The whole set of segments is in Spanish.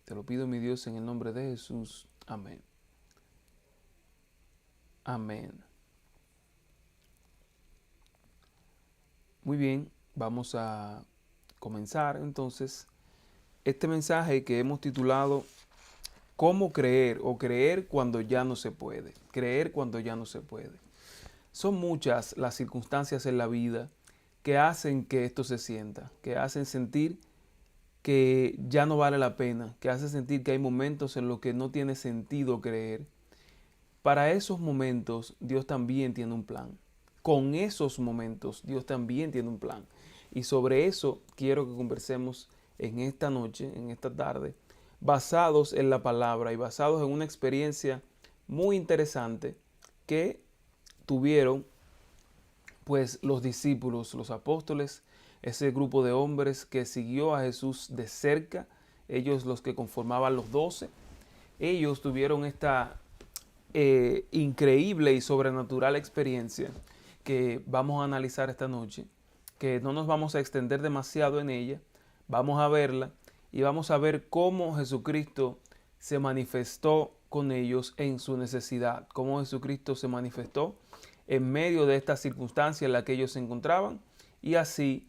Te lo pido, mi Dios, en el nombre de Jesús. Amén. Amén. Muy bien, vamos a comenzar entonces este mensaje que hemos titulado ¿Cómo creer o creer cuando ya no se puede? Creer cuando ya no se puede. Son muchas las circunstancias en la vida que hacen que esto se sienta, que hacen sentir que ya no vale la pena, que hacen sentir que hay momentos en los que no tiene sentido creer. Para esos momentos Dios también tiene un plan. Con esos momentos Dios también tiene un plan. Y sobre eso quiero que conversemos en esta noche, en esta tarde, basados en la palabra y basados en una experiencia muy interesante que tuvieron pues los discípulos, los apóstoles, ese grupo de hombres que siguió a Jesús de cerca, ellos los que conformaban los 12, ellos tuvieron esta increíble y sobrenatural experiencia que vamos a analizar esta noche, que no nos vamos a extender demasiado en ella, vamos a verla y vamos a ver cómo Jesucristo se manifestó con ellos en su necesidad, cómo Jesucristo se manifestó en medio de esta circunstancia en la que ellos se encontraban y así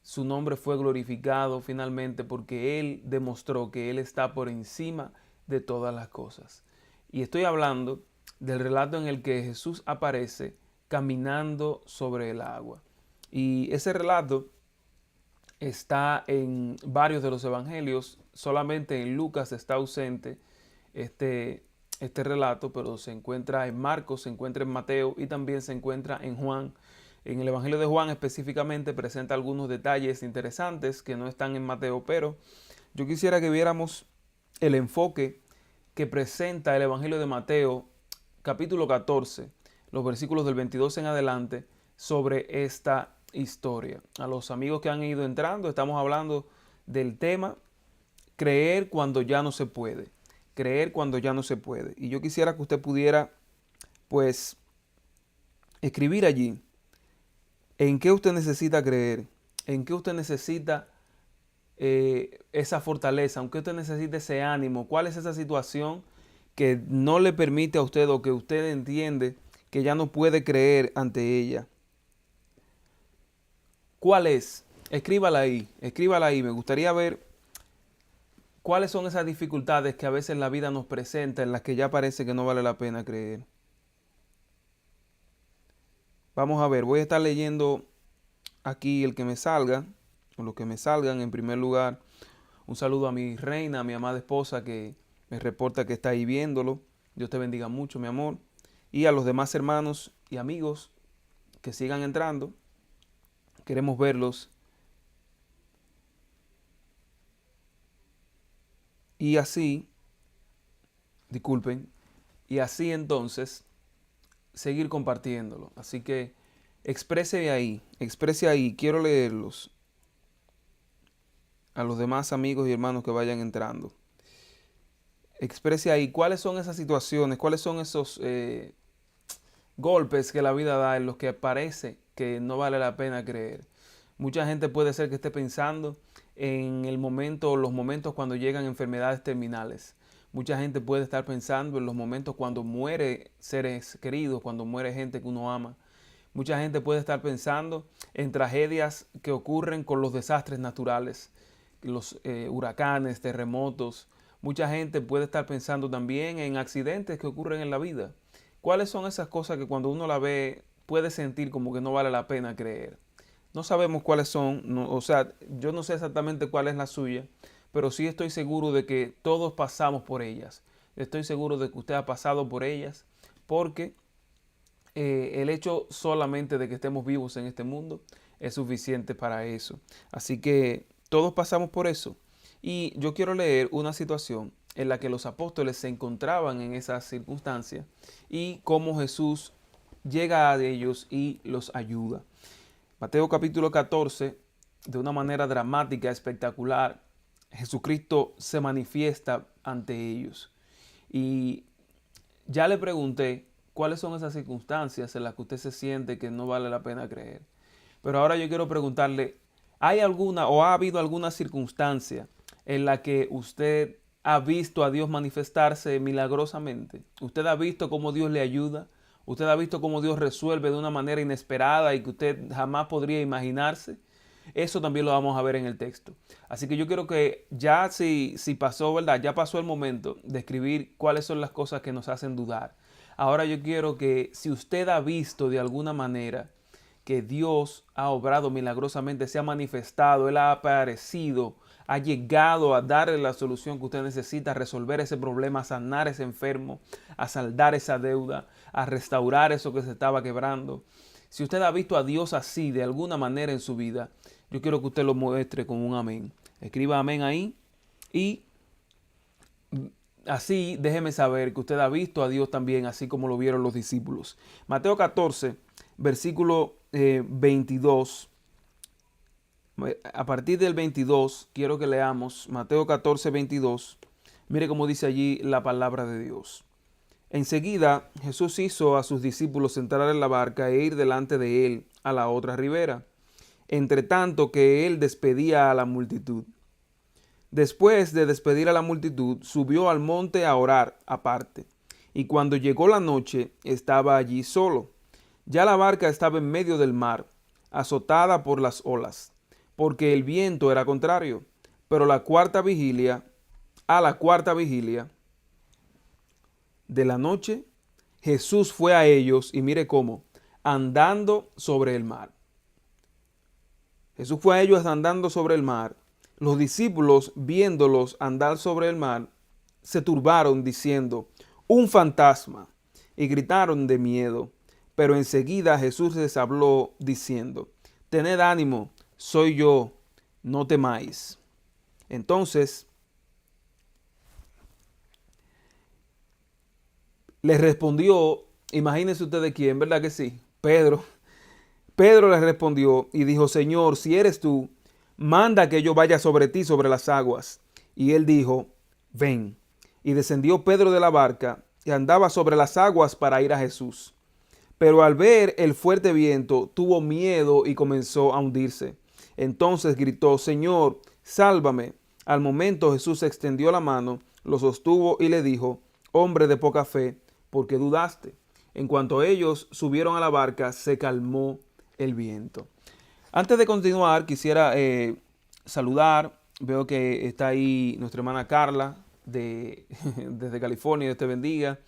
su nombre fue glorificado finalmente porque Él demostró que Él está por encima de todas las cosas. Y estoy hablando del relato en el que Jesús aparece caminando sobre el agua. Y ese relato está en varios de los evangelios, solamente en Lucas está ausente este relato, pero se encuentra en Marcos, se encuentra en Mateo y también se encuentra en Juan. En el Evangelio de Juan específicamente presenta algunos detalles interesantes que no están en Mateo, pero yo quisiera que viéramos el enfoque que presenta el Evangelio de Mateo, capítulo 14, los versículos del 22 en adelante, sobre esta historia. A los amigos que han ido entrando, estamos hablando del tema creer cuando ya no se puede. Creer cuando ya no se puede. Y yo quisiera que usted pudiera, pues, escribir allí en qué usted necesita creer, en qué usted necesita esa fortaleza, aunque usted necesite ese ánimo, cuál es esa situación que no le permite a usted o que usted entiende que ya no puede creer ante ella. ¿Cuál es? Escríbala ahí, escríbala ahí. Me gustaría ver cuáles son esas dificultades que a veces la vida nos presenta en las que ya parece que no vale la pena creer. Vamos a ver, voy a estar leyendo aquí el que me salga, o lo que me salgan. En primer lugar, un saludo a mi reina, a mi amada esposa que me reporta que está ahí viéndolo. Dios te bendiga mucho, mi amor. Y a los demás hermanos y amigos que sigan entrando. Queremos verlos. Y así, disculpen, y así entonces seguir compartiéndolo. Así que exprese ahí. Quiero leerlos a los demás amigos y hermanos que vayan entrando. Exprese ahí cuáles son esas situaciones, cuáles son esos golpes que la vida da en los que parece que no vale la pena creer. Mucha gente puede ser que esté pensando en el momento, los momentos cuando llegan enfermedades terminales. Mucha gente puede estar pensando en los momentos cuando muere seres queridos, cuando muere gente que uno ama. Mucha gente puede estar pensando en tragedias que ocurren con los desastres naturales, los huracanes, terremotos. Mucha gente puede estar pensando también en accidentes que ocurren en la vida. ¿Cuáles son esas cosas que cuando uno la ve puede sentir como que no vale la pena creer? No sabemos cuáles son, no, o sea, yo no sé exactamente cuál es la suya, pero sí estoy seguro de que todos pasamos por ellas. Estoy seguro de que usted ha pasado por ellas porque el hecho solamente de que estemos vivos en este mundo es suficiente para eso. Así que todos pasamos por eso. Y yo quiero leer una situación en la que los apóstoles se encontraban en esas circunstancias y cómo Jesús llega a ellos y los ayuda. Mateo capítulo 14, de una manera dramática, espectacular, Jesucristo se manifiesta ante ellos. Y ya le pregunté cuáles son esas circunstancias en las que usted se siente que no vale la pena creer. Pero ahora yo quiero preguntarle, ¿hay alguna o ha habido alguna circunstancia en la que usted ha visto a Dios manifestarse milagrosamente? ¿Usted ha visto cómo Dios le ayuda? ¿Usted ha visto cómo Dios resuelve de una manera inesperada y que usted jamás podría imaginarse? Eso también lo vamos a ver en el texto. Así que yo quiero que ya si pasó, ¿verdad? Ya pasó el momento de escribir cuáles son las cosas que nos hacen dudar. Ahora yo quiero que si usted ha visto de alguna manera que Dios ha obrado milagrosamente, se ha manifestado, Él ha aparecido, ha llegado a darle la solución que usted necesita, a resolver ese problema, a sanar ese enfermo, a saldar esa deuda, a restaurar eso que se estaba quebrando. Si usted ha visto a Dios así de alguna manera en su vida, yo quiero que usted lo muestre con un amén. Escriba amén ahí y así déjeme saber que usted ha visto a Dios también, así como lo vieron los discípulos. Mateo 14, versículo 22. A partir del 22, quiero que leamos Mateo 14, 22. Mire cómo dice allí la palabra de Dios. Enseguida Jesús hizo a sus discípulos entrar en la barca e ir delante de él a la otra ribera, entre tanto que él despedía a la multitud. Después de despedir a la multitud, subió al monte a orar aparte, y cuando llegó la noche estaba allí solo. Ya la barca estaba en medio del mar, azotada por las olas, porque el viento era contrario. Pero a la cuarta vigilia de la noche, Jesús fue a ellos y mire cómo, andando sobre el mar. Jesús fue a ellos andando sobre el mar. Los discípulos, viéndolos andar sobre el mar, se turbaron diciendo, un fantasma, y gritaron de miedo. Pero enseguida Jesús les habló diciendo, tened ánimo, soy yo, no temáis. Entonces les respondió, imagínense ustedes quién, ¿verdad que sí? Pedro. Pedro les respondió y dijo, Señor, si eres tú, manda que yo vaya sobre ti sobre las aguas. Y él dijo, ven. Y descendió Pedro de la barca y andaba sobre las aguas para ir a Jesús. Pero al ver el fuerte viento, tuvo miedo y comenzó a hundirse. Entonces gritó, Señor, sálvame. Al momento Jesús extendió la mano, lo sostuvo y le dijo, hombre de poca fe, ¿por qué dudaste? En cuanto ellos subieron a la barca, se calmó el viento. Antes de continuar, quisiera saludar. Veo que está ahí nuestra hermana Carla desde California. Dios te bendiga.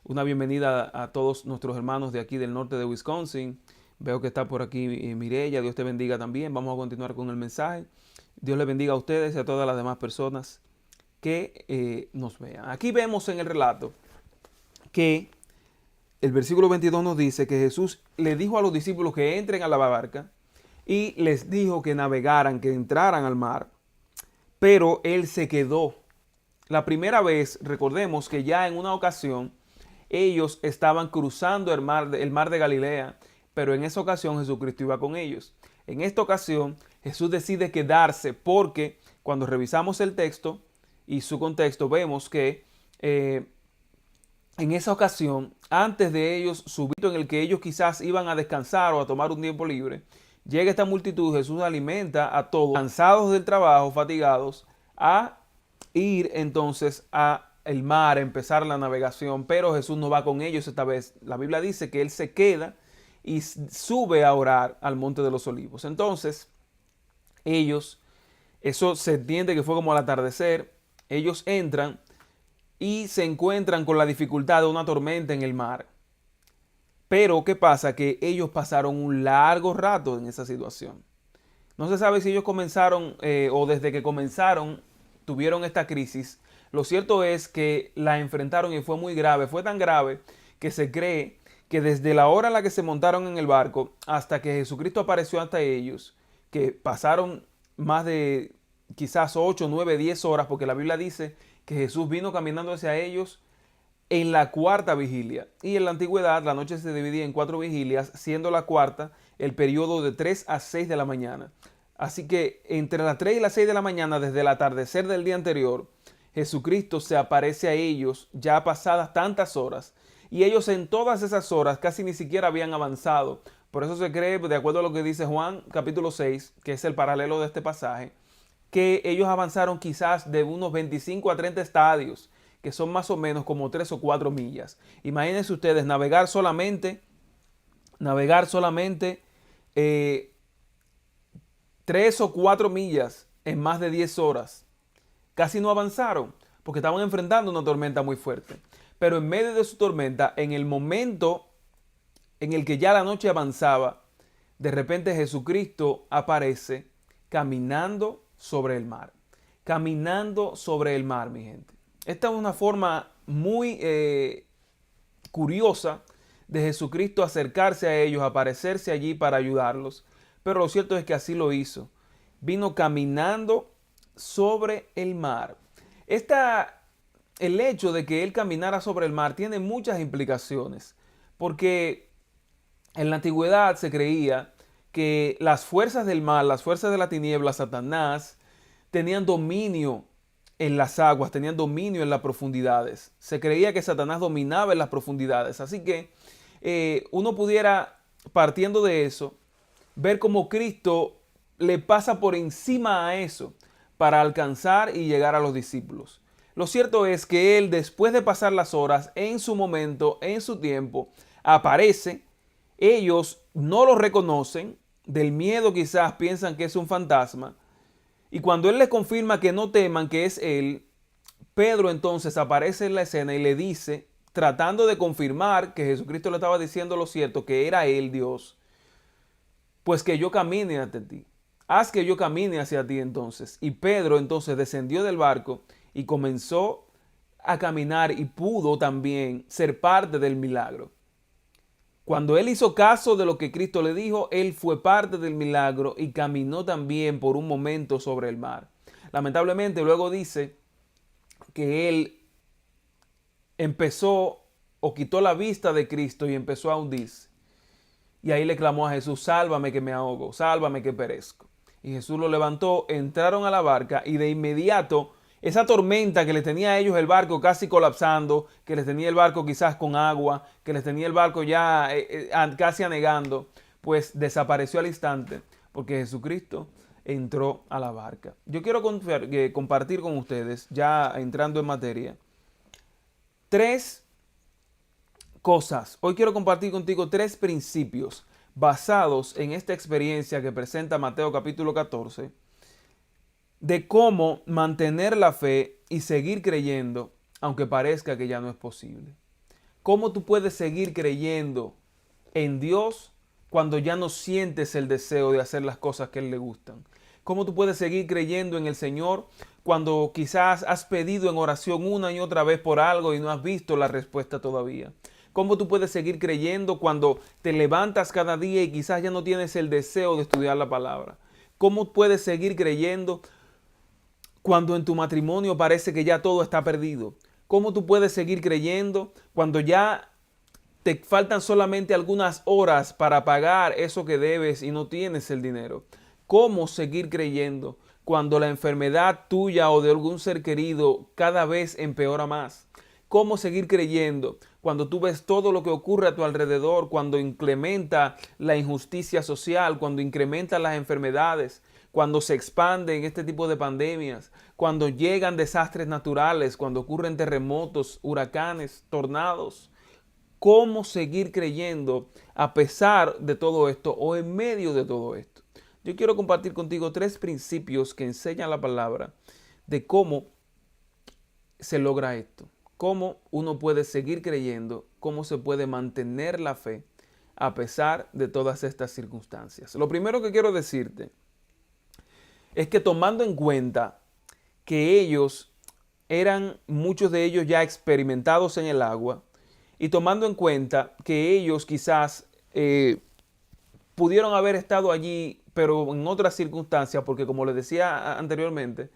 Una bienvenida a todos nuestros hermanos de aquí del norte de Wisconsin. Veo que está por aquí Mireya. Dios te bendiga también. Vamos a continuar con el mensaje. Dios les bendiga a ustedes y a todas las demás personas que nos vean. Aquí vemos en el relato que el versículo 22 nos dice que Jesús le dijo a los discípulos que entren a la barca y les dijo que navegaran, que entraran al mar. Pero él se quedó. La primera vez, recordemos que ya en una ocasión ellos estaban cruzando el mar de Galilea, pero en esa ocasión Jesucristo iba con ellos. En esta ocasión Jesús decide quedarse porque cuando revisamos el texto y su contexto vemos que en esa ocasión, antes de ellos subir en el que ellos quizás iban a descansar o a tomar un tiempo libre, llega esta multitud, Jesús alimenta a todos, cansados del trabajo, fatigados, a ir entonces a el mar, a empezar la navegación, pero Jesús no va con ellos esta vez. La Biblia dice que Él se queda y sube a orar al Monte de los Olivos. Entonces, ellos, eso se entiende que fue como al atardecer, ellos entran y se encuentran con la dificultad de una tormenta en el mar. Pero, ¿qué pasa? Que ellos pasaron un largo rato en esa situación. No se sabe si ellos comenzaron o desde que comenzaron tuvieron esta crisis. Lo cierto es que la enfrentaron y fue muy grave. Fue tan grave que se cree que desde la hora en la que se montaron en el barco hasta que Jesucristo apareció ante ellos, que pasaron más de quizás 8, 9, 10 horas, porque la Biblia dice que Jesús vino caminando hacia ellos en la cuarta vigilia. Y en la antigüedad la noche se dividía en 4 vigilias, siendo la cuarta el periodo de 3 a 6 de la mañana. Así que entre las 3 y las 6 de la mañana, desde el atardecer del día anterior, Jesucristo se aparece a ellos ya pasadas tantas horas. Y ellos en todas esas horas casi ni siquiera habían avanzado. Por eso se cree, de acuerdo a lo que dice Juan capítulo 6, que es el paralelo de este pasaje, que ellos avanzaron quizás de unos 25 a 30 estadios, que son más o menos como 3 o 4 millas. Imagínense ustedes navegar solamente 3 o 4 millas en más de 10 horas. Casi no avanzaron porque estaban enfrentando una tormenta muy fuerte. Pero en medio de su tormenta, en el momento en el que ya la noche avanzaba, de repente Jesucristo aparece caminando sobre el mar. Caminando sobre el mar, mi gente. Esta es una forma muy curiosa de Jesucristo acercarse a ellos, aparecerse allí para ayudarlos. Pero lo cierto es que así lo hizo. Vino caminando sobre el mar. El hecho de que él caminara sobre el mar tiene muchas implicaciones. Porque en la antigüedad se creía que las fuerzas del mal, las fuerzas de la tiniebla, Satanás, tenían dominio en las aguas, tenían dominio en las profundidades. Se creía que Satanás dominaba en las profundidades. Así que uno pudiera, partiendo de eso, ver cómo Cristo le pasa por encima a eso para alcanzar y llegar a los discípulos. Lo cierto es que él, después de pasar las horas, en su momento, en su tiempo, aparece. Ellos no lo reconocen, del miedo quizás piensan que es un fantasma. Y cuando él les confirma que no teman, que es él, Pedro entonces aparece en la escena y le dice, tratando de confirmar que Jesucristo le estaba diciendo lo cierto, que era él Dios, pues que yo camine hacia ti. Haz que yo camine hacia ti entonces. Y Pedro entonces descendió del barco y comenzó a caminar y pudo también ser parte del milagro. Cuando él hizo caso de lo que Cristo le dijo, él fue parte del milagro y caminó también por un momento sobre el mar. Lamentablemente luego dice que él empezó o quitó la vista de Cristo y empezó a hundirse. Y ahí le clamó a Jesús, sálvame que me ahogo, sálvame que perezco. Y Jesús lo levantó, entraron a la barca y de inmediato esa tormenta que les tenía a ellos el barco casi colapsando, que les tenía el barco quizás con agua, que les tenía el barco ya casi anegando, pues desapareció al instante porque Jesucristo entró a la barca. Yo quiero compartir con ustedes, ya entrando en materia, 3 cosas. Hoy quiero compartir contigo 3 principios basados en esta experiencia que presenta Mateo capítulo 14 de cómo mantener la fe y seguir creyendo aunque parezca que ya no es posible. ¿Cómo tú puedes seguir creyendo en Dios cuando ya no sientes el deseo de hacer las cosas que a Él le gustan? ¿Cómo tú puedes seguir creyendo en el Señor cuando quizás has pedido en oración una y otra vez por algo y no has visto la respuesta todavía? ¿Cómo tú puedes seguir creyendo cuando te levantas cada día y quizás ya no tienes el deseo de estudiar la palabra? ¿Cómo puedes seguir creyendo cuando en tu matrimonio parece que ya todo está perdido? ¿Cómo tú puedes seguir creyendo cuando ya te faltan solamente algunas horas para pagar eso que debes y no tienes el dinero? ¿Cómo seguir creyendo cuando la enfermedad tuya o de algún ser querido cada vez empeora más? ¿Cómo seguir creyendo cuando tú ves todo lo que ocurre a tu alrededor, cuando incrementa la injusticia social, cuando incrementa las enfermedades, cuando se expanden este tipo de pandemias, cuando llegan desastres naturales, cuando ocurren terremotos, huracanes, tornados? ¿Cómo seguir creyendo a pesar de todo esto o en medio de todo esto? Yo quiero compartir contigo 3 principios que enseñan la palabra de cómo se logra esto. Cómo uno puede seguir creyendo, cómo se puede mantener la fe a pesar de todas estas circunstancias. Lo primero que quiero decirte es que tomando en cuenta que muchos de ellos ya experimentados en el agua, y tomando en cuenta que ellos quizás pudieron haber estado allí, pero en otras circunstancias, porque como les decía anteriormente,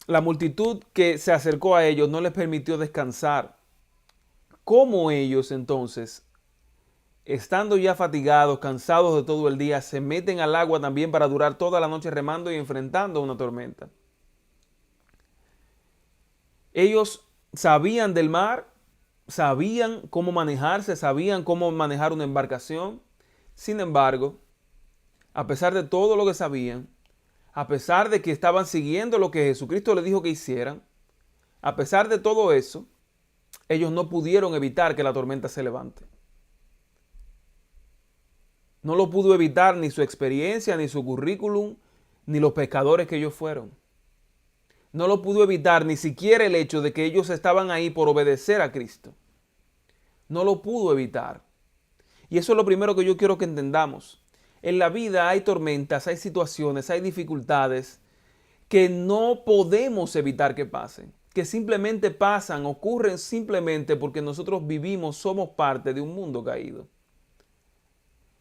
la multitud que se acercó a ellos no les permitió descansar. ¿Cómo ellos entonces, estando ya fatigados, cansados de todo el día, se meten al agua también para durar toda la noche remando y enfrentando una tormenta? Ellos sabían del mar, sabían cómo manejarse, sabían cómo manejar una embarcación. Sin embargo, a pesar de todo lo que sabían, A pesar de que estaban siguiendo lo que Jesucristo les dijo que hicieran, a pesar de todo eso, ellos no pudieron evitar que la tormenta se levante. No lo pudo evitar ni su experiencia, ni su currículum, ni los pescadores que ellos fueron. No lo pudo evitar ni siquiera el hecho de que ellos estaban ahí por obedecer a Cristo. No lo pudo evitar. Y eso es lo primero que yo quiero que entendamos. En la vida hay tormentas, hay situaciones, hay dificultades que no podemos evitar que pasen, que simplemente pasan, ocurren simplemente porque nosotros vivimos, somos parte de un mundo caído,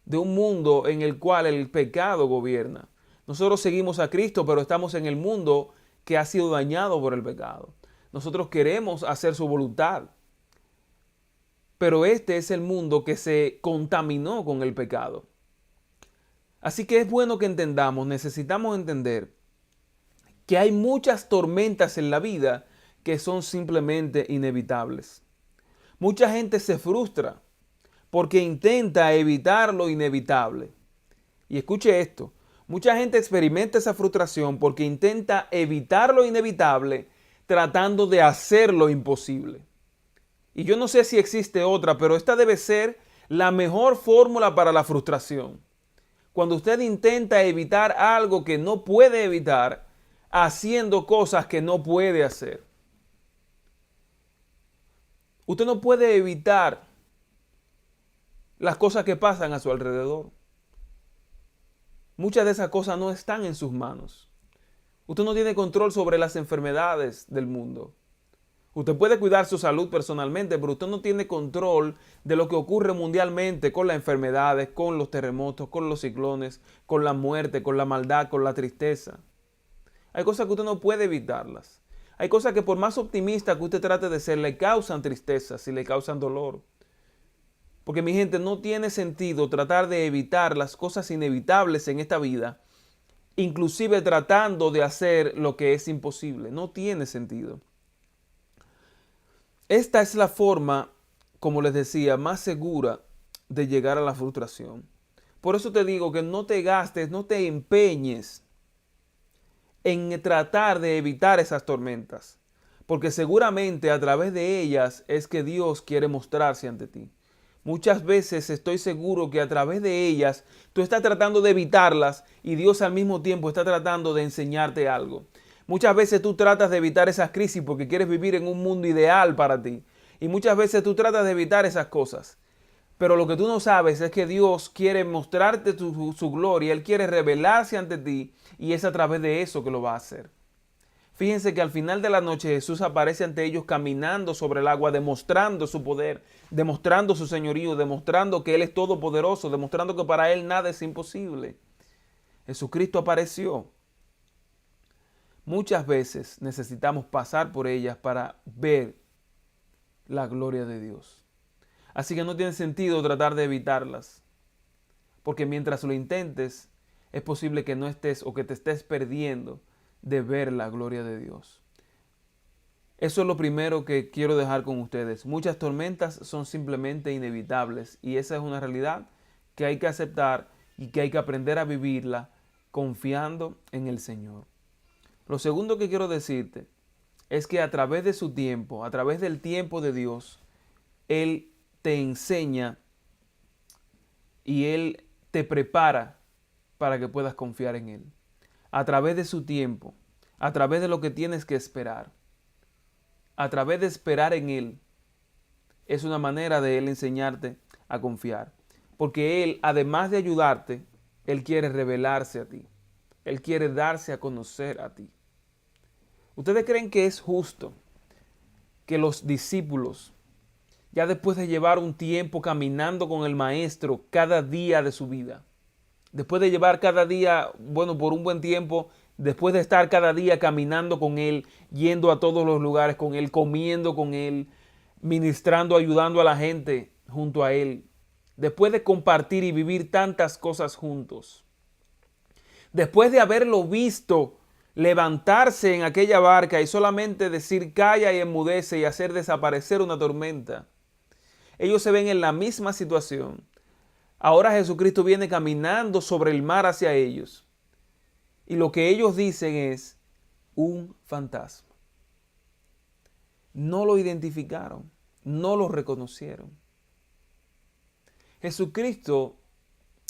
de un mundo en el cual el pecado gobierna. Nosotros seguimos a Cristo, pero estamos en el mundo que ha sido dañado por el pecado. Nosotros queremos hacer su voluntad, pero este es el mundo que se contaminó con el pecado. Así que es bueno que entendamos, necesitamos entender que hay muchas tormentas en la vida que son simplemente inevitables. Mucha gente se frustra porque intenta evitar lo inevitable. Y escuche esto, mucha gente experimenta esa frustración porque intenta evitar lo inevitable tratando de hacer lo imposible. Y yo no sé si existe otra, pero esta debe ser la mejor fórmula para la frustración. Cuando usted intenta evitar algo que no puede evitar, haciendo cosas que no puede hacer. Usted no puede evitar las cosas que pasan a su alrededor. Muchas de esas cosas no están en sus manos. Usted no tiene control sobre las enfermedades del mundo. Usted puede cuidar su salud personalmente, pero usted no tiene control de lo que ocurre mundialmente con las enfermedades, con los terremotos, con los ciclones, con la muerte, con la maldad, con la tristeza. Hay cosas que usted no puede evitarlas. Hay cosas que por más optimista que usted trate de ser, le causan tristeza, si le causan dolor. Porque mi gente, no tiene sentido tratar de evitar las cosas inevitables en esta vida, inclusive tratando de hacer lo que es imposible. No tiene sentido. Esta es la forma, como les decía, más segura de llegar a la frustración. Por eso te digo que no te gastes, no te empeñes en tratar de evitar esas tormentas, porque seguramente a través de ellas es que Dios quiere mostrarse ante ti. Muchas veces estoy seguro que a través de ellas tú estás tratando de evitarlas y Dios al mismo tiempo está tratando de enseñarte algo. Muchas veces tú tratas de evitar esas crisis porque quieres vivir en un mundo ideal para ti. Y muchas veces tú tratas de evitar esas cosas. Pero lo que tú no sabes es que Dios quiere mostrarte su gloria, Él quiere revelarse ante ti y es a través de eso que lo va a hacer. Fíjense que al final de la noche Jesús aparece ante ellos caminando sobre el agua, demostrando su poder, demostrando su señorío, demostrando que Él es todopoderoso, demostrando que para Él nada es imposible. Jesucristo apareció. Muchas veces necesitamos pasar por ellas para ver la gloria de Dios. Así que no tiene sentido tratar de evitarlas, porque mientras lo intentes, es posible que no estés o que te estés perdiendo de ver la gloria de Dios. Eso es lo primero que quiero dejar con ustedes. Muchas tormentas son simplemente inevitables y esa es una realidad que hay que aceptar y que hay que aprender a vivirla confiando en el Señor. Lo segundo que quiero decirte es que a través de su tiempo, a través del tiempo de Dios, Él te enseña y Él te prepara para que puedas confiar en Él. A través de su tiempo, a través de lo que tienes que esperar, a través de esperar en Él, es una manera de Él enseñarte a confiar. Porque Él, además de ayudarte, Él quiere revelarse a ti. Él quiere darse a conocer a ti. ¿Ustedes creen que es justo que los discípulos, ya después de llevar un tiempo caminando con el Maestro cada día de su vida, después de llevar cada día, bueno, por un buen tiempo, después de estar cada día caminando con Él, yendo a todos los lugares con Él, comiendo con Él, ministrando, ayudando a la gente junto a Él, después de compartir y vivir tantas cosas juntos, después de haberlo visto levantarse en aquella barca y solamente decir calla y enmudece y hacer desaparecer una tormenta, ellos se ven en la misma situación. Ahora Jesucristo viene caminando sobre el mar hacia ellos. Y lo que ellos dicen es un fantasma. No lo identificaron, no lo reconocieron. Jesucristo,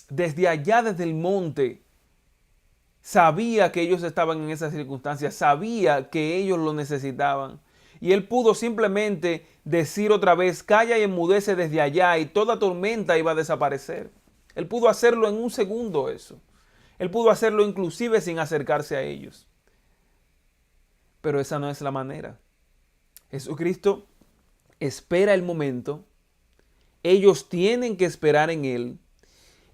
desde allá, desde el monte, sabía que ellos estaban en esas circunstancias, sabía que ellos lo necesitaban. Y él pudo simplemente decir otra vez, calla y enmudece desde allá, y toda tormenta iba a desaparecer. Él pudo hacerlo en un segundo eso. Él pudo hacerlo inclusive sin acercarse a ellos. Pero esa no es la manera. Jesucristo espera el momento. Ellos tienen que esperar en Él.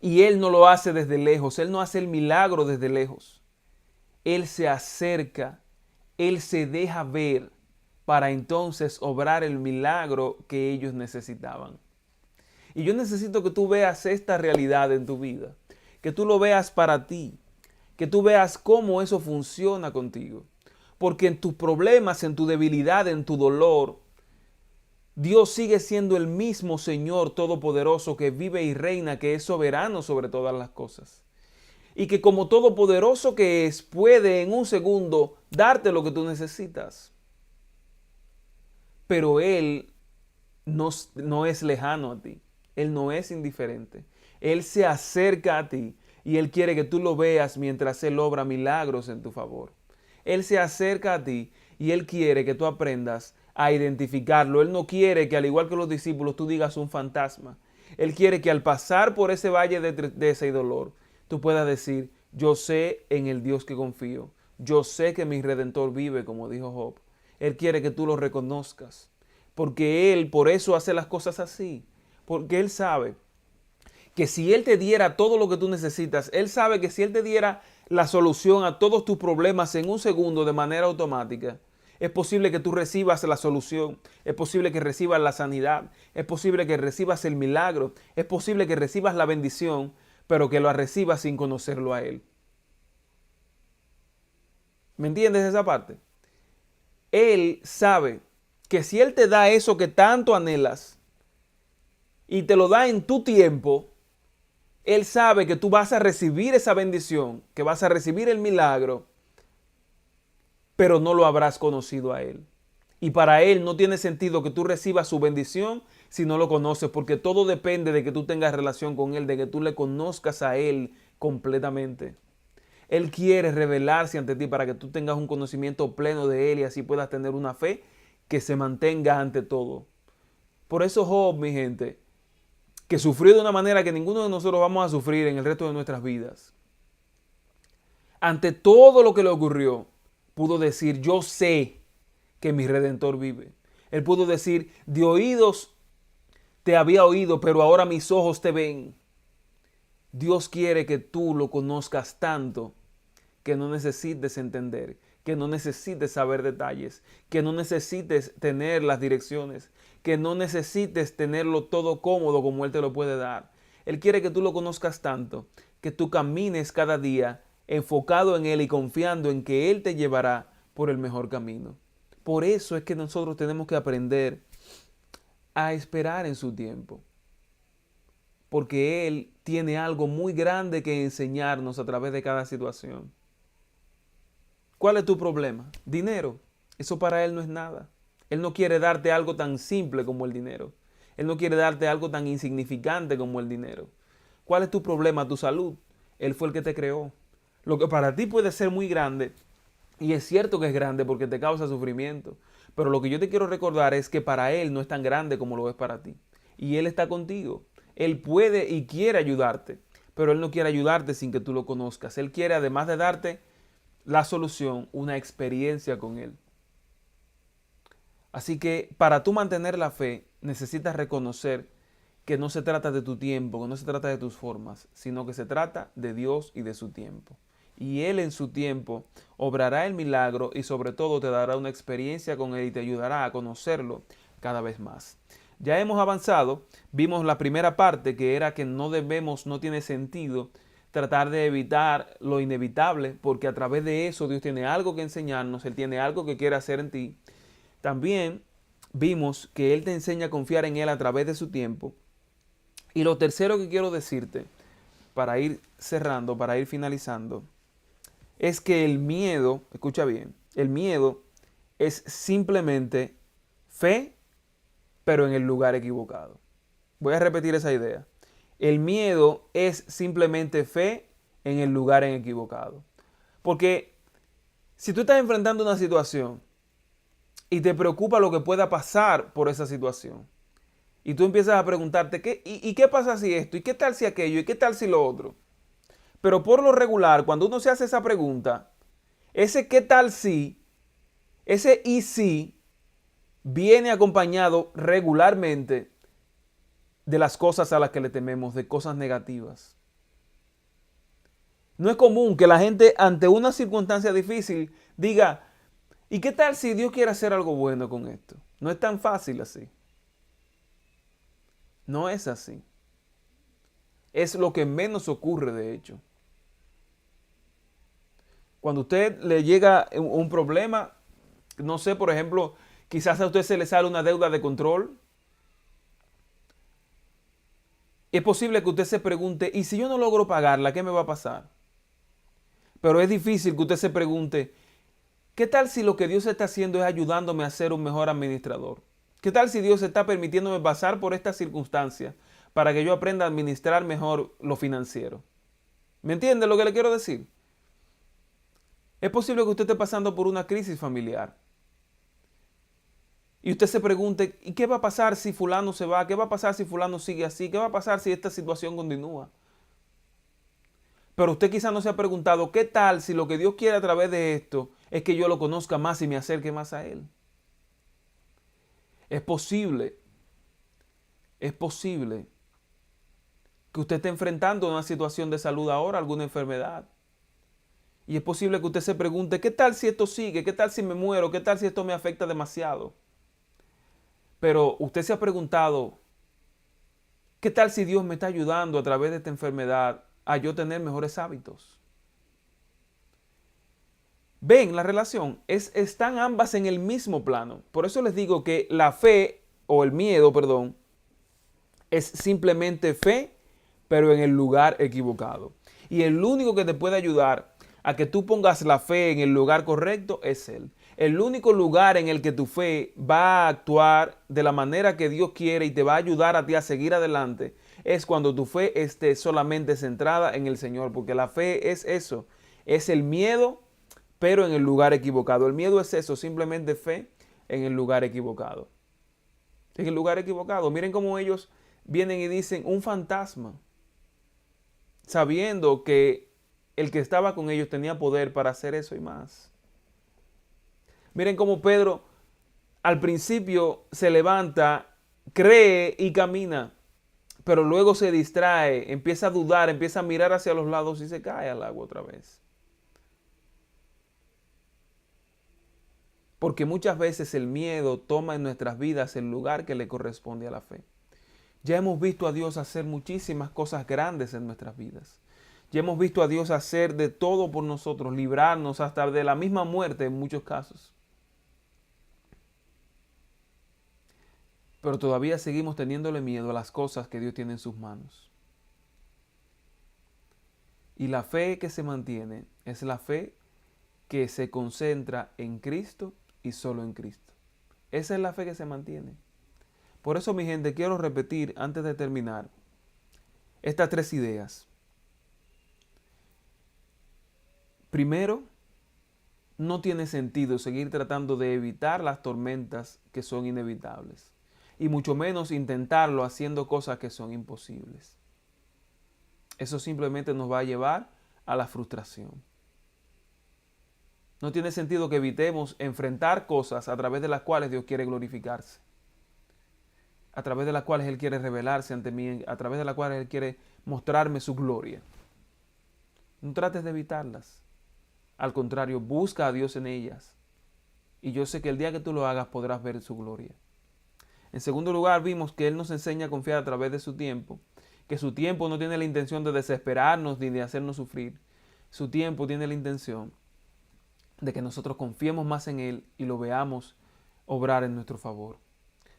Y Él no lo hace desde lejos. Él no hace el milagro desde lejos. Él se acerca. Él se deja ver para entonces obrar el milagro que ellos necesitaban. Y yo necesito que tú veas esta realidad en tu vida. Que tú lo veas para ti. Que tú veas cómo eso funciona contigo. Porque en tus problemas, en tu debilidad, en tu dolor, Dios sigue siendo el mismo Señor Todopoderoso que vive y reina, que es soberano sobre todas las cosas. Y que como todopoderoso que es, puede en un segundo darte lo que tú necesitas. Pero Él no es lejano a ti. Él no es indiferente. Él se acerca a ti y Él quiere que tú lo veas mientras Él obra milagros en tu favor. Él se acerca a ti y Él quiere que tú aprendas a identificarlo. Él no quiere que, al igual que los discípulos, tú digas un fantasma. Él quiere que al pasar por ese valle de tristeza y dolor, tú puedas decir, yo sé en el Dios que confío. Yo sé que mi Redentor vive, como dijo Job. Él quiere que tú lo reconozcas. Porque Él por eso hace las cosas así. Porque Él sabe que si Él te diera todo lo que tú necesitas, Él sabe que si Él te diera la solución a todos tus problemas en un segundo de manera automática, es posible que tú recibas la solución, es posible que recibas la sanidad, es posible que recibas el milagro, es posible que recibas la bendición, pero que lo recibas sin conocerlo a Él. ¿Me entiendes esa parte? Él sabe que si Él te da eso que tanto anhelas y te lo da en tu tiempo, Él sabe que tú vas a recibir esa bendición, que vas a recibir el milagro, pero no lo habrás conocido a Él. Y para Él no tiene sentido que tú recibas su bendición si no lo conoces, porque todo depende de que tú tengas relación con Él, de que tú le conozcas a Él completamente. Él quiere revelarse ante ti para que tú tengas un conocimiento pleno de Él y así puedas tener una fe que se mantenga ante todo. Por eso Job, mi gente, que sufrió de una manera que ninguno de nosotros vamos a sufrir en el resto de nuestras vidas, ante todo lo que le ocurrió, pudo decir, yo sé que mi Redentor vive. Él pudo decir, de oídos te había oído, pero ahora mis ojos te ven. Dios quiere que tú lo conozcas tanto que no necesites entender, que no necesites saber detalles, que no necesites tener las direcciones, que no necesites tenerlo todo cómodo como Él te lo puede dar. Él quiere que tú lo conozcas tanto, que tú camines cada día enfocado en Él y confiando en que Él te llevará por el mejor camino. Por eso es que nosotros tenemos que aprender a esperar en su tiempo, porque Él tiene algo muy grande que enseñarnos a través de cada situación. ¿Cuál es tu problema? Dinero. Eso para Él no es nada. Él no quiere darte algo tan simple como el dinero. Él no quiere darte algo tan insignificante como el dinero. ¿Cuál es tu problema? Tu salud. Él fue el que te creó. Lo que para ti puede ser muy grande, y es cierto que es grande porque te causa sufrimiento, pero lo que yo te quiero recordar es que para Él no es tan grande como lo es para ti. Y Él está contigo. Él puede y quiere ayudarte, pero Él no quiere ayudarte sin que tú lo conozcas. Él quiere, además de darte la solución, una experiencia con Él. Así que para tú mantener la fe, necesitas reconocer que no se trata de tu tiempo, que no se trata de tus formas, sino que se trata de Dios y de su tiempo. Y Él en su tiempo obrará el milagro y sobre todo te dará una experiencia con Él y te ayudará a conocerlo cada vez más. Ya hemos avanzado, vimos la primera parte que era que no tiene sentido tratar de evitar lo inevitable, porque a través de eso Dios tiene algo que enseñarnos, Él tiene algo que quiere hacer en ti. También vimos que Él te enseña a confiar en Él a través de su tiempo. Y lo tercero que quiero decirte, para ir cerrando, para ir finalizando, es que el miedo, escucha bien, el miedo es simplemente fe, pero en el lugar equivocado. Voy a repetir esa idea. El miedo es simplemente fe en el lugar equivocado. Porque si tú estás enfrentando una situación y te preocupa lo que pueda pasar por esa situación, y tú empiezas a preguntarte, ¿y qué pasa si esto? ¿Y qué tal si aquello? ¿Y qué tal si lo otro? Pero por lo regular, cuando uno se hace esa pregunta, ese qué tal si, ese y si, viene acompañado regularmente de las cosas a las que le tememos, de cosas negativas. No es común que la gente ante una circunstancia difícil diga, ¿y qué tal si Dios quiere hacer algo bueno con esto? No es tan fácil así. No es así. Es lo que menos ocurre, de hecho. Cuando a usted le llega un problema, no sé, por ejemplo, quizás a usted se le sale una deuda de control. Es posible que usted se pregunte, ¿y si yo no logro pagarla, qué me va a pasar? Pero es difícil que usted se pregunte, ¿qué tal si lo que Dios está haciendo es ayudándome a ser un mejor administrador? ¿Qué tal si Dios está permitiéndome pasar por estas circunstancias para que yo aprenda a administrar mejor lo financiero? ¿Me entiende lo que le quiero decir? Es posible que usted esté pasando por una crisis familiar y usted se pregunte, ¿y qué va a pasar si fulano se va? ¿Qué va a pasar si fulano sigue así? ¿Qué va a pasar si esta situación continúa? Pero usted quizá no se ha preguntado, ¿qué tal si lo que Dios quiere a través de esto es que yo lo conozca más y me acerque más a Él? Es posible, es posible que usted esté enfrentando una situación de salud ahora, alguna enfermedad. Y es posible que usted se pregunte, ¿qué tal si esto sigue? ¿Qué tal si me muero? ¿Qué tal si esto me afecta demasiado? Pero usted se ha preguntado, ¿qué tal si Dios me está ayudando a través de esta enfermedad a yo tener mejores hábitos? Ven, la relación están ambas en el mismo plano. Por eso les digo que la fe, o el miedo, perdón, es simplemente fe, pero en el lugar equivocado. Y el único que te puede ayudar a que tú pongas la fe en el lugar correcto es Él. El único lugar en el que tu fe va a actuar de la manera que Dios quiere y te va a ayudar a ti a seguir adelante es cuando tu fe esté solamente centrada en el Señor, porque la fe es eso, es el miedo, pero en el lugar equivocado. El miedo es eso, simplemente fe en el lugar equivocado. En el lugar equivocado. Miren cómo ellos vienen y dicen un fantasma, sabiendo que el que estaba con ellos tenía poder para hacer eso y más. Miren cómo Pedro al principio se levanta, cree y camina, pero luego se distrae, empieza a dudar, empieza a mirar hacia los lados y se cae al agua otra vez. Porque muchas veces el miedo toma en nuestras vidas el lugar que le corresponde a la fe. Ya hemos visto a Dios hacer muchísimas cosas grandes en nuestras vidas. Ya hemos visto a Dios hacer de todo por nosotros, librarnos hasta de la misma muerte en muchos casos. Pero todavía seguimos teniéndole miedo a las cosas que Dios tiene en sus manos. Y la fe que se mantiene es la fe que se concentra en Cristo y solo en Cristo. Esa es la fe que se mantiene. Por eso, mi gente, quiero repetir antes de terminar estas tres ideas. Primero, no tiene sentido seguir tratando de evitar las tormentas que son inevitables. Y mucho menos intentarlo haciendo cosas que son imposibles. Eso simplemente nos va a llevar a la frustración. No tiene sentido que evitemos enfrentar cosas a través de las cuales Dios quiere glorificarse. A través de las cuales Él quiere revelarse ante mí, a través de las cuales Él quiere mostrarme su gloria. No trates de evitarlas. Al contrario, busca a Dios en ellas. Y yo sé que el día que tú lo hagas podrás ver su gloria. En segundo lugar, vimos que Él nos enseña a confiar a través de su tiempo. Que su tiempo no tiene la intención de desesperarnos ni de hacernos sufrir. Su tiempo tiene la intención de que nosotros confiemos más en Él y lo veamos obrar en nuestro favor.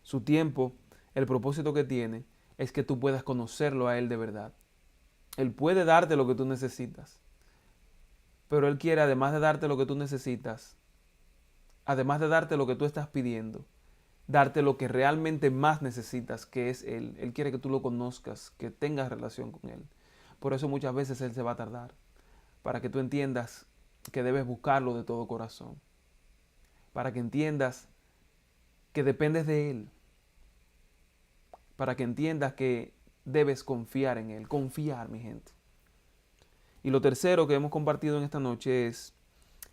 Su tiempo, el propósito que tiene, es que tú puedas conocerlo a Él de verdad. Él puede darte lo que tú necesitas. Pero Él quiere, además de darte lo que tú necesitas, además de darte lo que tú estás pidiendo, darte lo que realmente más necesitas, que es Él. Él quiere que tú lo conozcas, que tengas relación con Él. Por eso muchas veces Él se va a tardar, para que tú entiendas que debes buscarlo de todo corazón, para que entiendas que dependes de Él, para que entiendas que debes confiar en Él. Confiar, mi gente. Y lo tercero que hemos compartido en esta noche es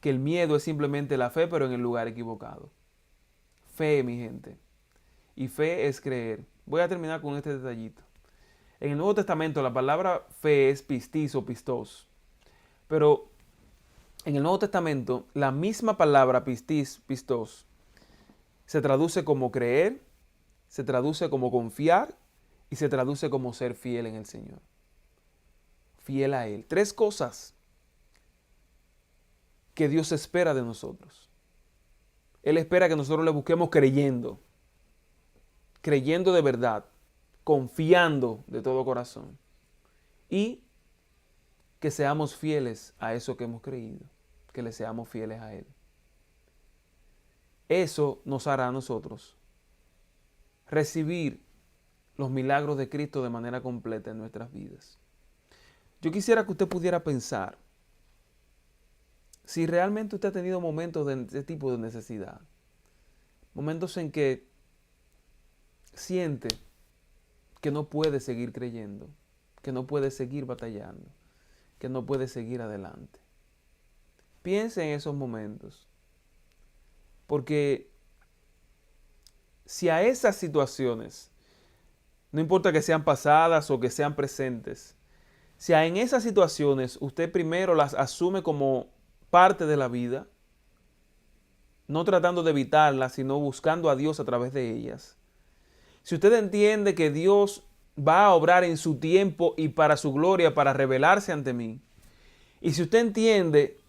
que el miedo es simplemente la fe, pero en el lugar equivocado. Fe, mi gente. Y fe es creer. Voy a terminar con este detallito. En el Nuevo Testamento la palabra fe es pistis o pistos. Pero en el Nuevo Testamento la misma palabra pistis, pistos, se traduce como creer, se traduce como confiar y se traduce como ser fiel en el Señor. Fiel a Él. Tres cosas que Dios espera de nosotros. Él espera que nosotros le busquemos creyendo. Creyendo de verdad. Confiando de todo corazón. Y que seamos fieles a eso que hemos creído. Que le seamos fieles a Él. Eso nos hará a nosotros recibir los milagros de Cristo de manera completa en nuestras vidas. Yo quisiera que usted pudiera pensar si realmente usted ha tenido momentos de este tipo de necesidad. Momentos en que siente que no puede seguir creyendo, que no puede seguir batallando, que no puede seguir adelante. Piense en esos momentos, porque si a esas situaciones, no importa que sean pasadas o que sean presentes, si en esas situaciones usted primero las asume como parte de la vida, no tratando de evitarlas, sino buscando a Dios a través de ellas. Si usted entiende que Dios va a obrar en su tiempo y para su gloria, para revelarse ante mí, y si usted entiende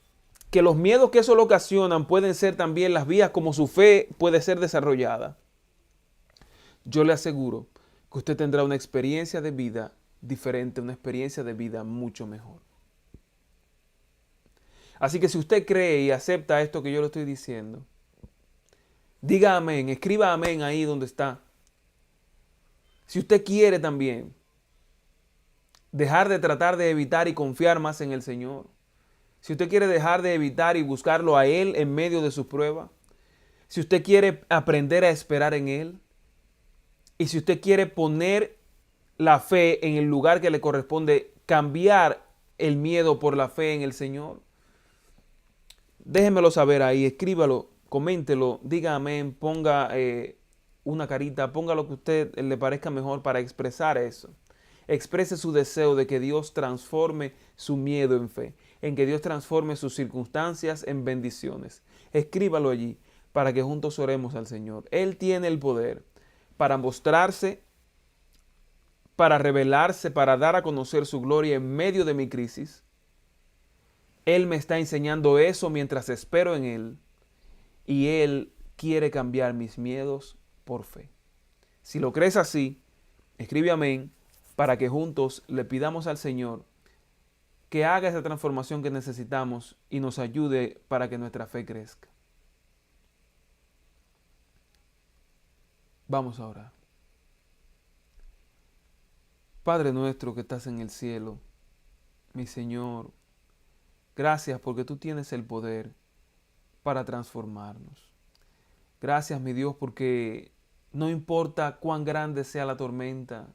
que los miedos que eso le ocasionan pueden ser también las vías como su fe puede ser desarrollada, yo le aseguro que usted tendrá una experiencia de vida diferente, una experiencia de vida mucho mejor. Así que si usted cree y acepta esto que yo le estoy diciendo, diga amén, escriba amén ahí donde está. Si usted quiere también dejar de tratar de evitar y confiar más en el Señor, si usted quiere dejar de evitar y buscarlo a Él en medio de sus pruebas, si usted quiere aprender a esperar en Él, y si usted quiere poner la fe en el lugar que le corresponde, cambiar el miedo por la fe en el Señor, déjemelo saber ahí, escríbalo, coméntelo, diga amén, ponga una carita, ponga lo que a usted le parezca mejor para expresar eso. Exprese su deseo de que Dios transforme su miedo en fe, en que Dios transforme sus circunstancias en bendiciones. Escríbalo allí para que juntos oremos al Señor. Él tiene el poder para mostrarse, para revelarse, para dar a conocer su gloria en medio de mi crisis. Él me está enseñando eso mientras espero en Él. Y Él quiere cambiar mis miedos por fe. Si lo crees así, escribe amén para que juntos le pidamos al Señor que haga esa transformación que necesitamos y nos ayude para que nuestra fe crezca. Vamos a orar. Padre nuestro que estás en el cielo, mi Señor, gracias porque tú tienes el poder para transformarnos. Gracias, mi Dios, porque no importa cuán grande sea la tormenta,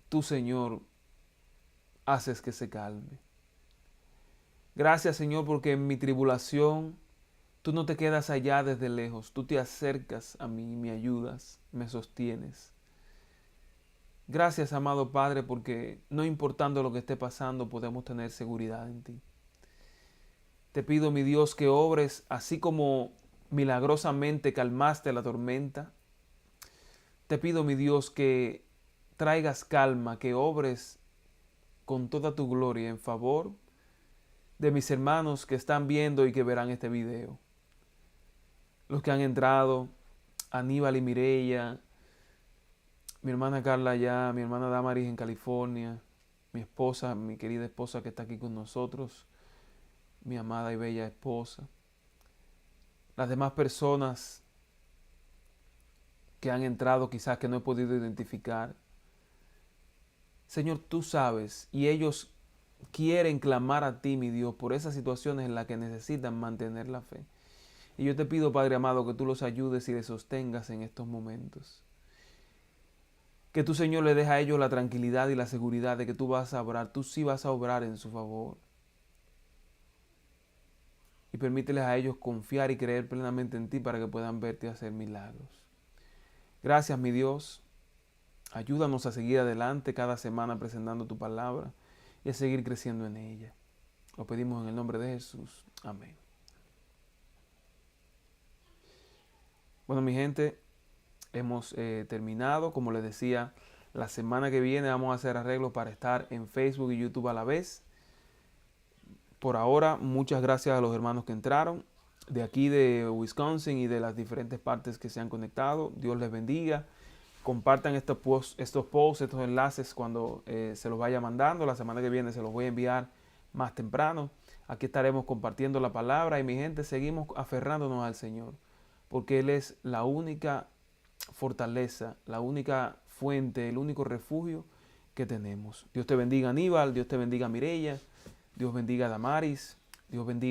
tú, Señor, haces que se calme. Gracias, Señor, porque en mi tribulación tú no te quedas allá desde lejos, tú te acercas a mí, me ayudas, me sostienes. Gracias, amado Padre, porque no importando lo que esté pasando, podemos tener seguridad en ti. Te pido, mi Dios, que obres así como milagrosamente calmaste la tormenta. Te pido, mi Dios, que traigas calma, que obres con toda tu gloria en favor de mis hermanos que están viendo y que verán este video. Los que han entrado, Aníbal y Mireya, mi hermana Carla allá, mi hermana Damaris en California, mi esposa, mi querida esposa que está aquí con nosotros, mi amada y bella esposa, las demás personas que han entrado quizás que no he podido identificar. Señor, tú sabes, y ellos quieren clamar a ti, mi Dios, por esas situaciones en las que necesitan mantener la fe. Y yo te pido, Padre amado, que tú los ayudes y les sostengas en estos momentos. Que tú, Señor, le dejes a ellos la tranquilidad y la seguridad de que tú vas a obrar, tú sí vas a obrar en su favor. Y permíteles a ellos confiar y creer plenamente en ti para que puedan verte hacer milagros. Gracias, mi Dios. Ayúdanos a seguir adelante cada semana presentando tu palabra y a seguir creciendo en ella. Lo pedimos en el nombre de Jesús. Amén. Bueno, mi gente, hemos terminado. Como les decía, la semana que viene vamos a hacer arreglos para estar en Facebook y YouTube a la vez. Por ahora, muchas gracias a los hermanos que entraron de aquí de Wisconsin y de las diferentes partes que se han conectado. Dios les bendiga. Compartan estos posts, estos enlaces cuando se los vaya mandando. La semana que viene se los voy a enviar más temprano. Aquí estaremos compartiendo la palabra y mi gente, seguimos aferrándonos al Señor, porque Él es la única fortaleza, la única fuente, el único refugio que tenemos. Dios te bendiga, Aníbal. Dios te bendiga, Mireya. Dios bendiga a Damaris. Dios bendiga